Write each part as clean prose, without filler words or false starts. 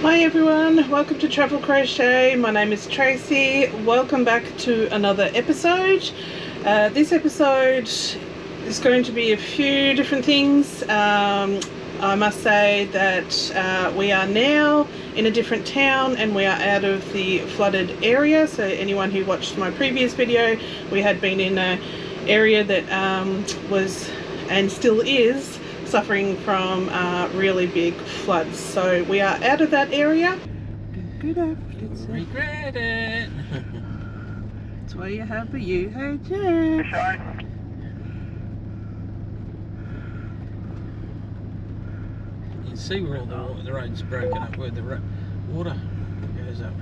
Hi everyone, welcome to Travel Crochet. My name is Tracy. Welcome back to another episode. This episode is going to be a few different things. I must say that we are now in a different town and we are out of the flooded area. So anyone who watched my previous video, we had been in an area that was and still is suffering from really big floods. So we are out of that area. Regret it. That's why you have a UHF. You can see where all the road's broken up, where the water goes up.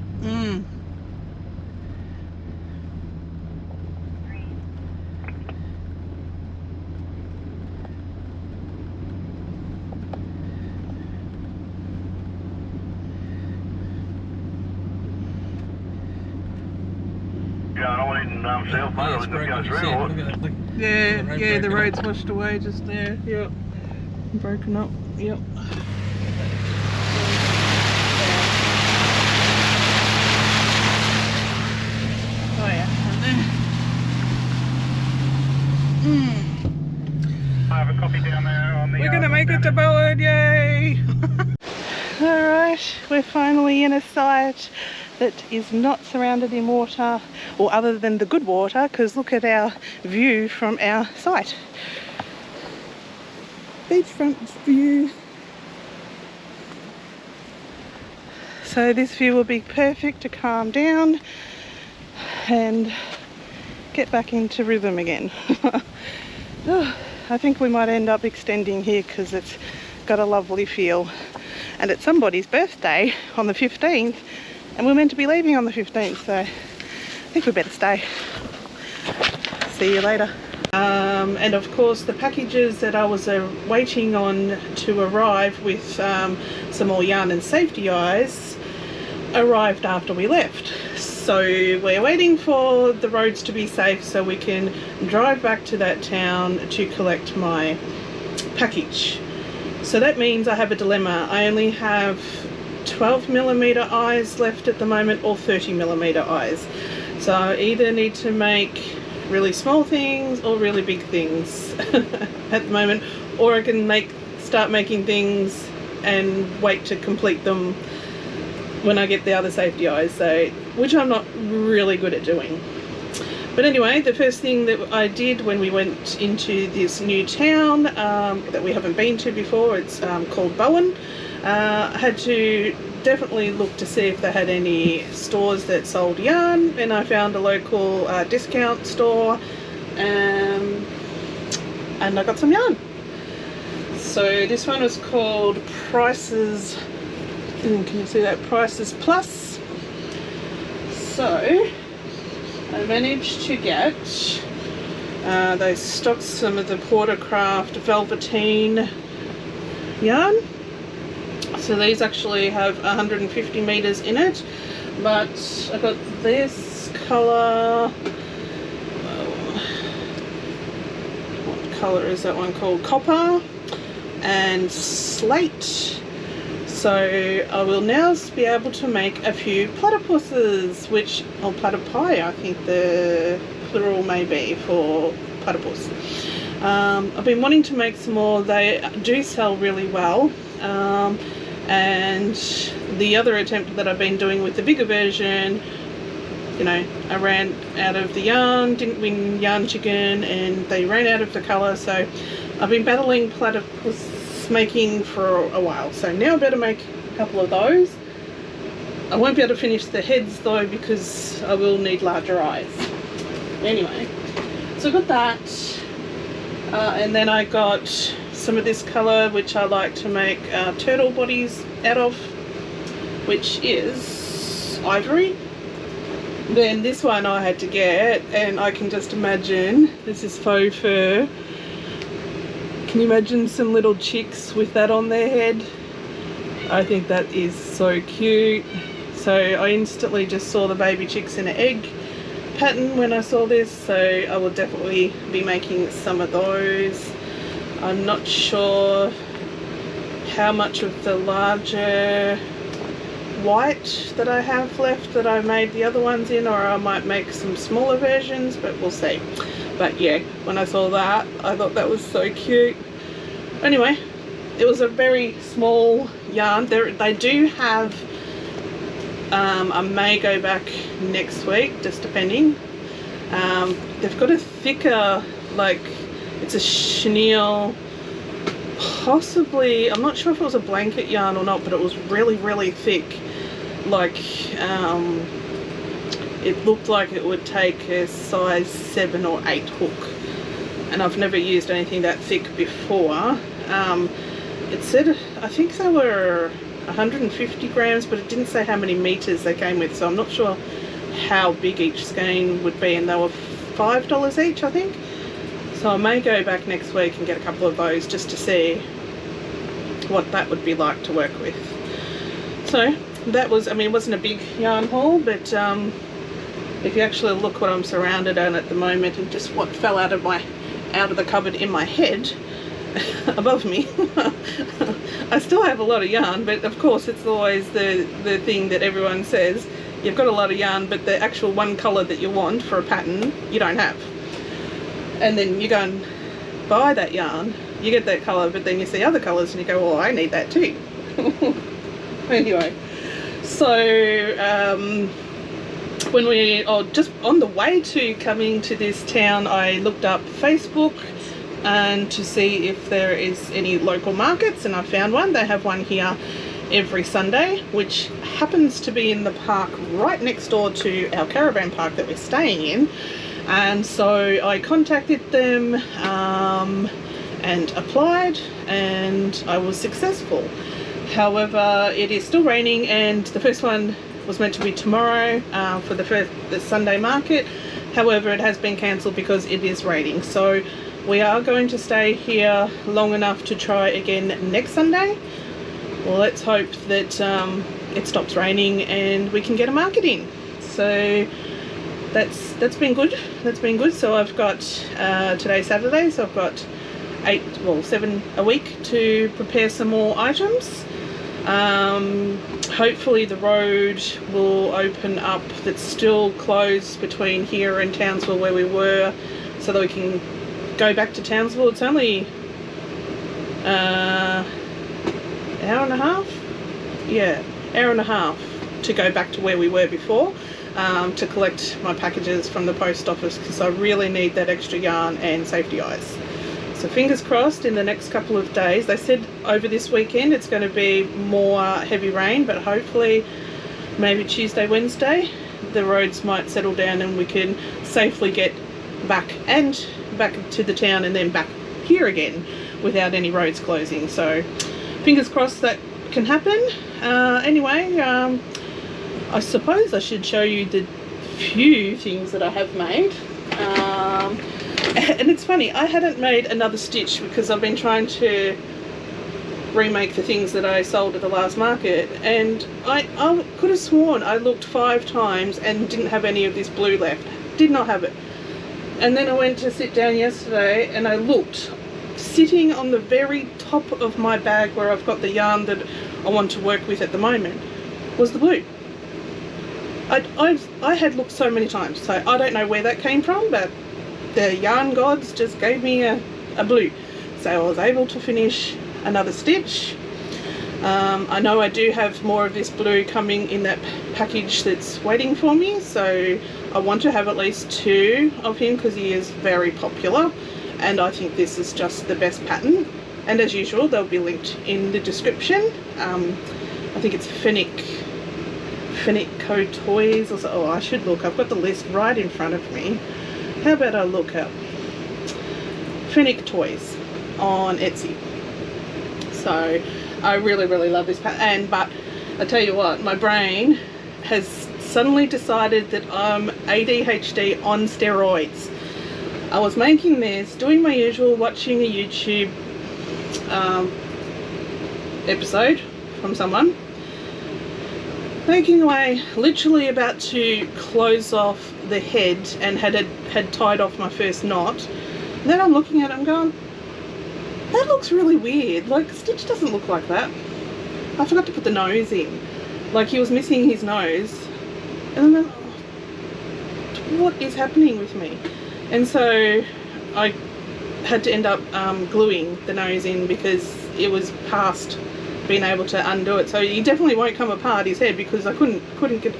Yeah, I don't even cell phone. Yeah, it's broken. You see it. Look at that. Look. Yeah, the road's up. washed away just there. Yep. Broken up. Yep. Oh yeah. I have a copy down there on the... We're gonna make it to Bowen, yay! Alright, we're finally in a site that is not surrounded in water, or other than the good water, because look at our view from our site. Beachfront view. So this view will be perfect to calm down and get back into rhythm again. I think we might end up extending here because it's got a lovely feel. And it's somebody's birthday on the 15th and we're meant to be leaving on the 15th, so I think we better stay. See you later. And of course the packages that I was waiting on to arrive with some more yarn and safety eyes arrived after we left. So we're waiting for the roads to be safe so we can drive back to that town to collect my package. So that means I have a dilemma. I only have 12mm eyes left at the moment, or 30mm eyes. So I either need to make really small things or really big things at the moment, or I can start making things and wait to complete them when I get the other safety eyes, so which I'm not really good at doing. But anyway, the first thing that I did when we went into this new town that we haven't been to before, it's called Bowen, I had to definitely look to see if they had any stores that sold yarn, and I found a local discount store and I got some yarn. So this one was called Prices, can you see that? Prices Plus. So I managed to get they stocked some of the Portercraft velveteen yarn. So these actually have 150 meters in it, but I got this color. What color is that one called? Copper and slate. So I will now be able to make a few platypuses, or platypi, I think the plural may be for platypus. I've been wanting to make some more. They do sell really well. And the other attempt that I've been doing with the bigger version, you know, I ran out of the yarn, didn't win Yarn Chicken, and they ran out of the colour, so I've been battling platypus making for a while. So now I better make a couple of those. I won't be able to finish the heads though because I will need larger eyes. Anyway, so I got that, and then I got some of this colour which I like to make turtle bodies out of, which is ivory. Then this one I had to get, and I can just imagine, this is faux fur. Can you imagine some little chicks with that on their head? I think that is so cute. So I instantly just saw the baby chicks in an egg pattern when I saw this, so I will definitely be making some of those. I'm not sure how much of the larger white that I have left that I made the other ones in, or I might make some smaller versions, but we'll see. But yeah, when I saw that, I thought that was so cute. Anyway, it was a very small yarn. They do have, I may go back next week, just depending. They've got a thicker, like, it's a chenille, possibly, I'm not sure if it was a blanket yarn or not, but it was really thick. Like, it looked like it would take a size 7 or 8 hook, and I've never used anything that thick before. It said, I think they were 150 grams, but it didn't say how many meters they came with, so I'm not sure how big each skein would be, and they were $5 each, I think. So I may go back next week and get a couple of those just to see what that would be like to work with. So that was, I mean, it wasn't a big yarn haul, but if you actually look what I'm surrounded on at the moment, and just what fell out of the cupboard in my head above me, I still have a lot of yarn, but of course it's always the thing that everyone says, you've got a lot of yarn, but the actual one colour that you want for a pattern, you don't have. And then you go and buy that yarn, you get that colour, but then you see other colours and you go, well, I need that too. Anyway, so just on the way to coming to this town, I looked up Facebook and to see if there is any local markets, and I found one. They have one here every Sunday, which happens to be in the park right next door to our caravan park that we're staying in. And so I contacted them and applied, and I was successful. However, it is still raining, and the first one was meant to be tomorrow for the Sunday market. However, it has been cancelled because it is raining. So we are going to stay here long enough to try again next Sunday. Well, let's hope that it stops raining and we can get a market in. So that's been good. That's been good. So I've got today's Saturday, so I've got 7 a week to prepare some more items. Hopefully the road will open up that's still closed between here and Townsville where we were, so that we can go back to Townsville. It's only hour and a half? Yeah, hour and a half to go back to where we were before, to collect my packages from the post office, because I really need that extra yarn and safety eyes. So fingers crossed in the next couple of days. They said over this weekend it's going to be more heavy rain, but hopefully maybe Tuesday, Wednesday, the roads might settle down and we can safely get back to the town and then back here again without any roads closing. So fingers crossed that can happen. Anyway, I suppose I should show you the few things that I have made. And it's funny, I hadn't made another stitch because I've been trying to remake the things that I sold at the last market, and I could have sworn I looked 5 times and didn't have any of this blue left. Did not have it. And then I went to sit down yesterday and I looked, sitting on the very top of my bag where I've got the yarn that I want to work with at the moment, was the blue. I had looked so many times, so I don't know where that came from, but the yarn gods just gave me a blue. So I was able to finish another stitch. I know I do have more of this blue coming in that package that's waiting for me, so I want to have at least 2 of him because he is very popular, and I think this is just the best pattern. And as usual, they'll be linked in the description. I think it's Fennec Co Toys or so. Oh, I should look. I've got the list right in front of me. How about I look up Fennec Toys on Etsy. So I really love this pattern, but I tell you what, my brain has suddenly decided that I'm ADHD on steroids. I was making this, doing my usual, watching a YouTube episode from someone, making away, literally about to close off the head, and had tied off my first knot. And then I'm looking at it and going, that looks really weird. Like, the stitch doesn't look like that. I forgot to put the nose in. Like he was missing his nose, and I'm like, what is happening with me? And so I had to end up gluing the nose in because it was past being able to undo it. So he definitely won't come apart, his head, because I couldn't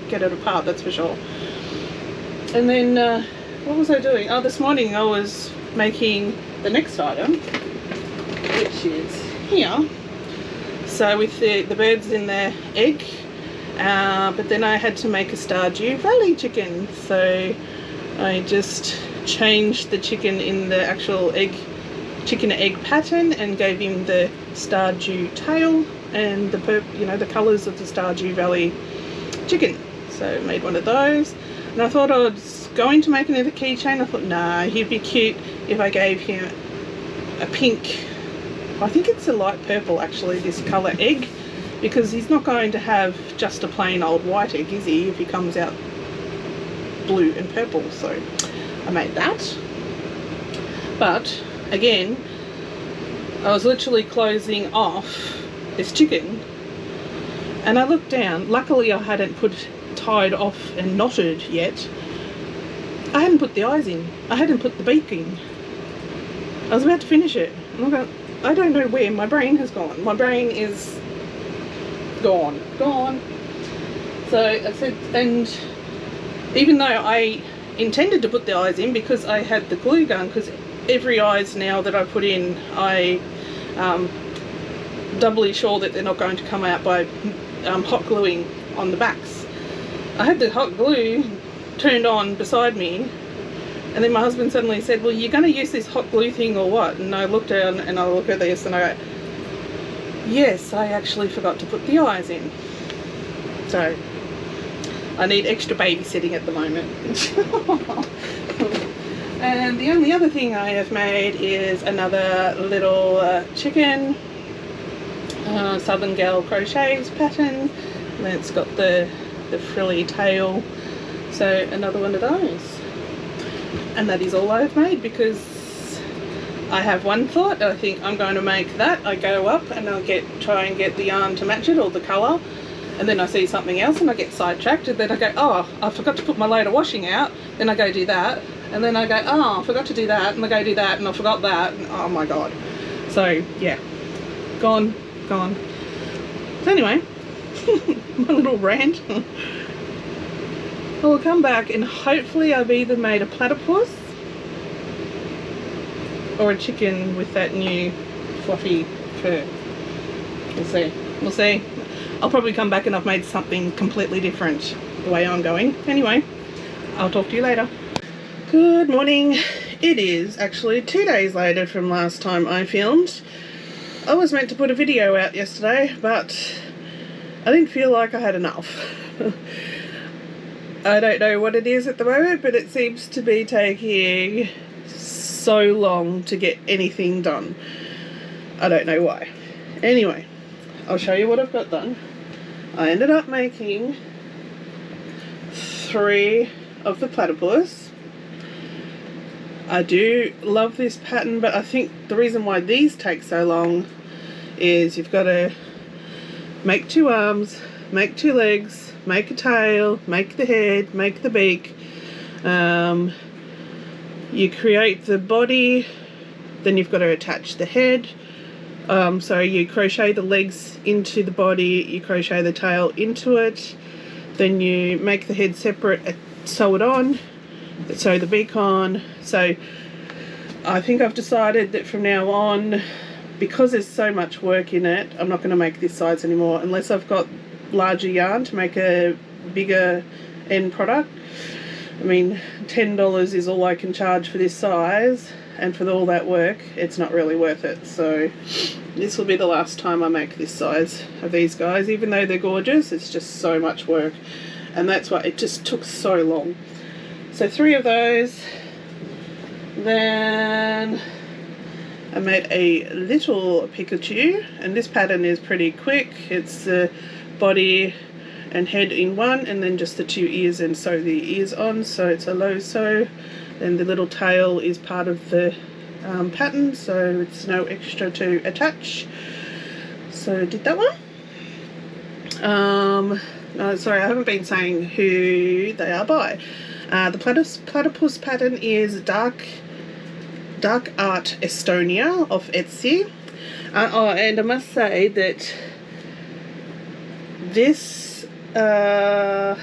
get it apart, that's for sure. And then what was I doing? Oh, this morning I was making the next item, which is here. So with the birds in the egg, but then I had to make a Stardew Valley chicken. So I just changed the chicken in the actual chicken egg pattern and gave him the Stardew tail and the colours of the Stardew Valley chicken. So made one of those, and I thought I was going to make another keychain. I thought, nah, he'd be cute if I gave him a pink, I think it's a light purple actually, this colour egg, because he's not going to have just a plain old white egg, is he, if he comes out blue and purple. So I made that. But again, I was literally closing off this chicken and I looked down. Luckily I hadn't tied off and knotted yet. I hadn't put the eyes in. I hadn't put the beak in. I was about to finish it. And I'm going, I don't know where my brain has gone. My brain is gone. So I said, and even though I intended to put the eyes in because I had the glue gun, because every eyes now that I put in, I doubly sure that they're not going to come out by hot gluing on the backs. I had the hot glue turned on beside me, and then my husband suddenly said, well, you're going to use this hot glue thing or what? And I looked down and I look at this and I go, yes, I actually forgot to put the eyes in. So I need extra babysitting at the moment. And the only other thing I have made is another little chicken, Southern Gal Crochets pattern, and then it's got the frilly tail, so another one of those. And that is all I've made, because I have one thought. I think I'm going to make that. I go up and I'll try and get the yarn to match it, or the colour, and then I see something else and I get sidetracked, and then I go, oh, I forgot to put my load of washing out. Then I go do that, and then I go, oh, I forgot to do that, and I go do that, and I forgot that, and oh my god. So yeah, gone. So anyway, my little rant. I will come back and hopefully I've either made a platypus or a chicken with that new fluffy fur. We'll see. I'll probably come back and I've made something completely different the way I'm going. Anyway, I'll talk to you later. Good morning. It is actually 2 days later from last time I filmed. I was meant to put a video out yesterday, but I didn't feel like I had enough. I don't know what it is at the moment, but it seems to be taking so long to get anything done. I don't know why. Anyway, I'll show you what I've got done. I ended up making 3 of the platypus. I do love this pattern, but I think the reason why these take so long is you've got to make 2 arms, make 2 legs, make a tail, make the head, make the beak. You create the body, then you've got to attach the head. So you crochet the legs into the body, you crochet the tail into it, then you make the head separate, sew it on, sew the beak on. So I think I've decided that from now on, because there's so much work in it, I'm not going to make this size anymore unless I've got larger yarn to make a bigger end product. I mean, $10 is all I can charge for this size, and for all that work it's not really worth it. So this will be the last time I make this size of these guys. Even though they're gorgeous, it's just so much work, and that's why it just took so long. So 3 of those. Then I made a little Pikachu, and this pattern is pretty quick. It's the body and head in one, and then just the 2 ears, and sew the ears on, so it's a low sew. Then the little tail is part of the pattern, so it's no extra to attach. So I did that one. sorry, I haven't been saying who they are by. The platypus pattern is Dark Art Estonia of Etsy. And I must say that this, the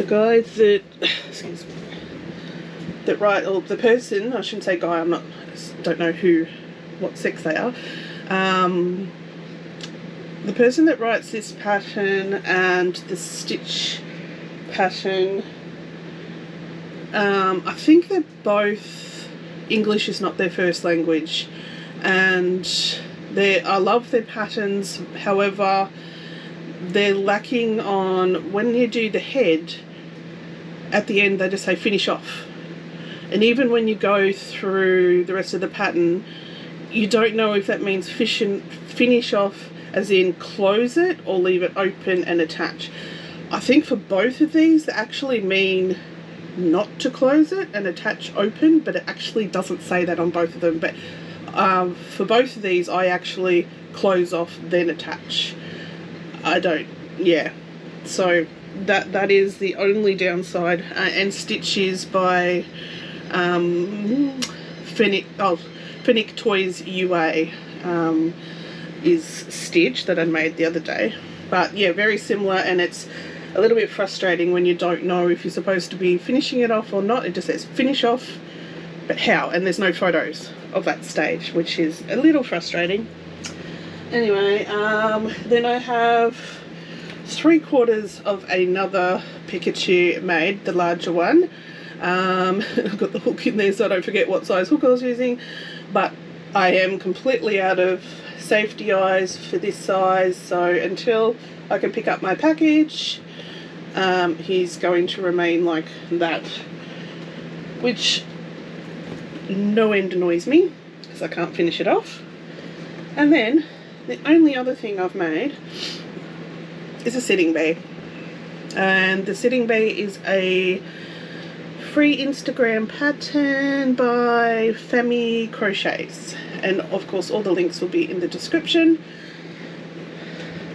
guys that, excuse me, that write, or the person, I shouldn't say guy, don't know what sex they are. The person that writes this pattern and the stitch pattern, I think they're both, English is not their first language, and I love their patterns. However, they're lacking on, when you do the head, at the end they just say finish off. And even when you go through the rest of the pattern, you don't know if that means finish off as in close it or leave it open and attach. I think for both of these they actually mean not to close it and attach open, but it actually doesn't say that on both of them. But for both of these I actually close off then attach. I don't, yeah. So that is the only downside. And Stitch is by Fennec Toys UA is Stitch that I made the other day. But yeah, very similar, and it's a little bit frustrating when you don't know if you're supposed to be finishing it off or not. It just says finish off, but how? And there's no photos of that stage, which is a little frustrating. Anyway, then I have 3/4 of another Pikachu made, the larger one. I've got the hook in there so I don't forget what size hook I was using, but I am completely out of safety eyes for this size, so until I can pick up my package, he's going to remain like that, which no end annoys me because I can't finish it off. And then the only other thing I've made is a sitting bee, and the sitting bee is a free Instagram pattern by Femi Crochets, and of course all the links will be in the description.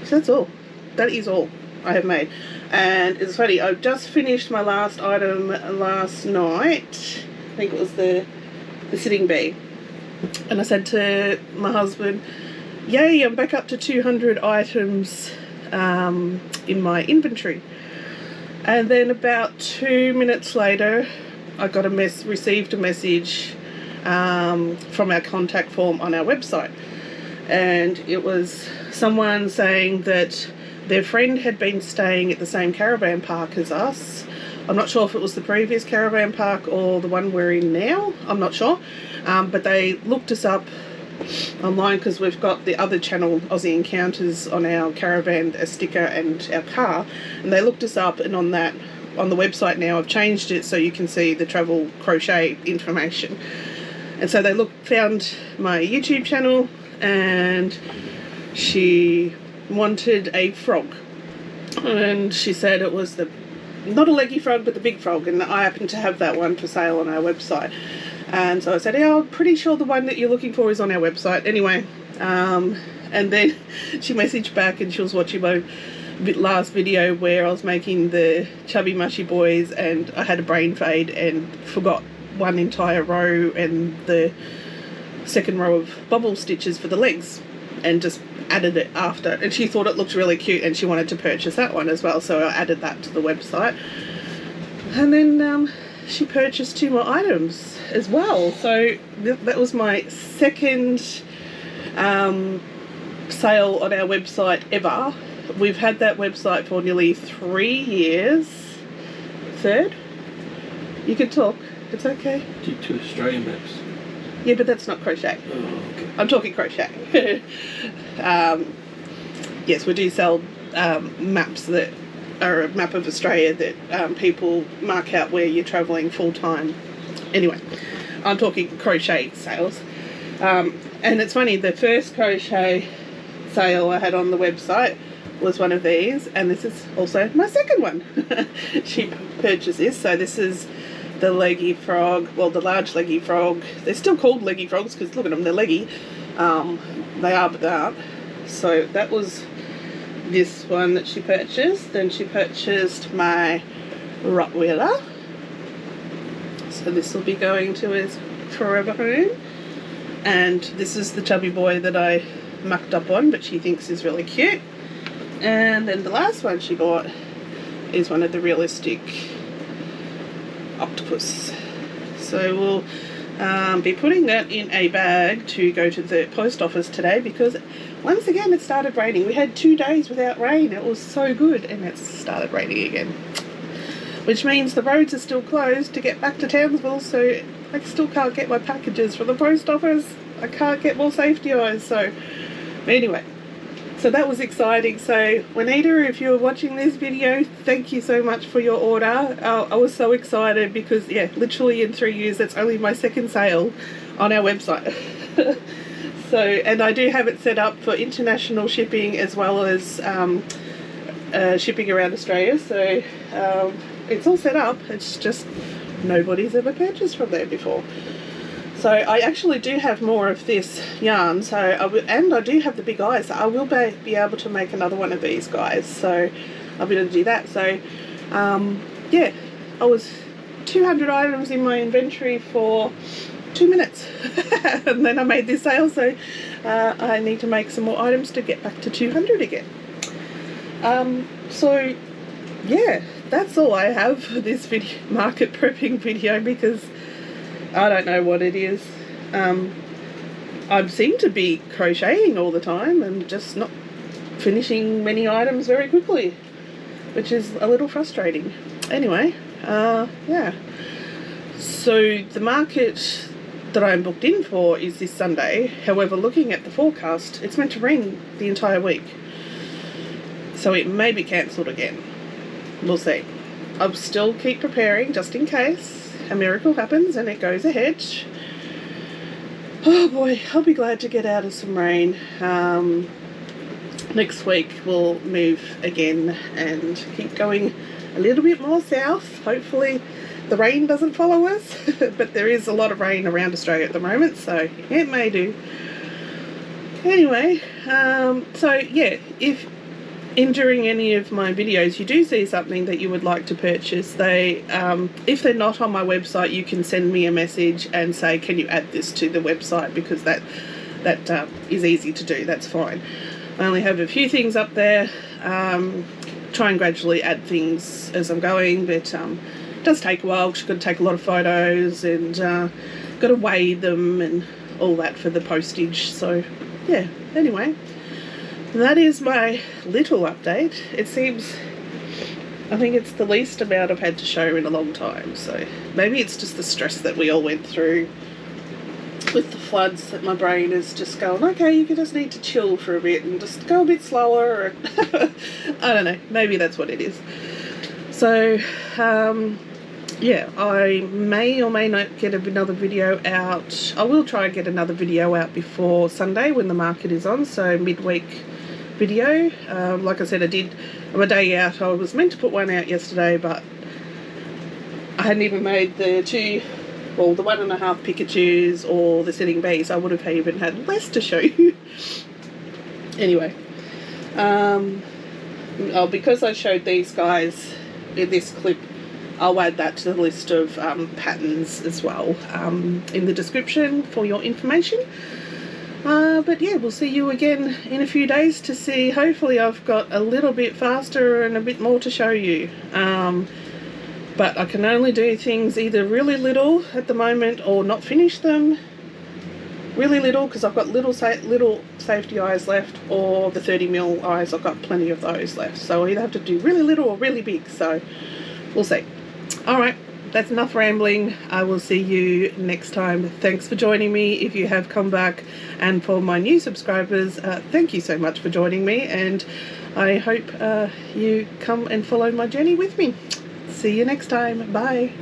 So that's all. That is all I have made. And it's funny, I've just finished my last item last night. I think it was the sitting bee, and I said to my husband, yay, I'm back up to 200 items in my inventory. And then about 2 minutes later, I got received a message from our contact form on our website, and it was someone saying that their friend had been staying at the same caravan park as us. I'm not sure if it was the previous caravan park or the one we're in now, I'm not sure, but they looked us up online because we've got the other channel, Aussie Encounters, on our caravan, a sticker, and our car, and they looked us up, and on the website now I've changed it so you can see the travel crochet information. And so they found my YouTube channel, and she wanted a frog, and she said it was not a leggy frog but the big frog, and I happen to have that one for sale on our website. And so I said, yeah, I'm pretty sure the one that you're looking for is on our website. Anyway, and then she messaged back, and she was watching my last video where I was making the chubby mushy boys, and I had a brain fade and forgot one entire row and the second row of bubble stitches for the legs, and just added it after. And she thought it looked really cute, and she wanted to purchase that one as well, so I added that to the website. And then she purchased 2 more items as well. So that was my second sale on our website ever. We've had that website for nearly 3 years. Third? You can talk. It's okay. Do 2 Australian maps. Yeah, but that's not crochet. Oh, okay. I'm talking crochet. Yes, we do sell maps that are a map of Australia that people mark out where you're travelling full time. Anyway, I'm talking crochet sales. And it's funny, the first crochet sale I had on the website was one of these, and this is also my second one. She purchased this, so this is the leggy frog, well, the large leggy frog. They're still called leggy frogs because look at them, they're leggy. They are, but they aren't. So that was this one that she purchased. Then she purchased my Rottweiler. So this will be going to his forever home. And this is the chubby boy that I mucked up on, but she thinks is really cute. And then the last one she bought is one of the realistic octopus. So we'll be putting that in a bag to go to the post office today, because once again it started raining. We had 2 days without rain. It was so good, and it's started raining again, which means the roads are still closed to get back to Townsville, so I still can't get my packages from the post office. I can't get more safety eyes. So anyway, so that was exciting. So Juanita, if you're watching this video, thank you so much for your order. I was so excited because, yeah, literally in 3 years that's only my second sale on our website. So, and I do have it set up for international shipping as well as shipping around Australia. So it's all set up. It's just nobody's ever purchased from there before. So I actually do have more of this yarn, so and I do have the big eyes, so I will be able to make another one of these guys, so I'll be able to do that. So yeah, I was 200 items in my inventory for 2 minutes and then I made this sale, so I need to make some more items to get back to 200 again. So yeah, that's all I have for this video, market prepping video, because I don't know what it is. I seem to be crocheting all the time and just not finishing many items very quickly, which is a little frustrating. Anyway, yeah. So the market that I'm booked in for is this Sunday. However, looking at the forecast, it's meant to rain the entire week. So it may be cancelled again. We'll see. I'll still keep preparing just in case a miracle happens and it goes ahead. Oh boy, I'll be glad to get out of some rain. Next week we'll move again and keep going a little bit more south. Hopefully the rain doesn't follow us, but there is a lot of rain around Australia at the moment, so it may do. Anyway, so yeah, if during any of my videos you do see something that you would like to purchase, if they're not on my website, you can send me a message and say, can you add this to the website, because that is easy to do. That's fine. I only have a few things up there. Try and gradually add things as I'm going, but it does take a while because you've got to take a lot of photos and got to weigh them and all that for the postage. So yeah, anyway, that is my little update. It seems, I think it's the least amount I've had to show in a long time, so maybe it's just the stress that we all went through with the floods that my brain is just going, okay, you just need to chill for a bit and just go a bit slower. I don't know, maybe that's what it is. So yeah, I may or may not get another video out. I will try and get another video out before Sunday when the market is on, so midweek video. Like I said, I'm a day out. I was meant to put one out yesterday, but I hadn't even made the 1.5 Pikachus or the sitting bees. I would have even had less to show you. Anyway, because I showed these guys in this clip, I'll add that to the list of patterns as well in the description for your information. But yeah, we'll see you again in a few days to see. Hopefully I've got a little bit faster and a bit more to show you. But I can only do things either really little at the moment or not finish them. Really little because I've got little safety eyes left, or the 30mm eyes, I've got plenty of those left. So I either have to do really little or really big, so we'll see. Alright, that's enough rambling. I will see you next time. Thanks for joining me if you have come back, and for my new subscribers, thank you so much for joining me, and I hope you come and follow my journey with me. See you next time. Bye.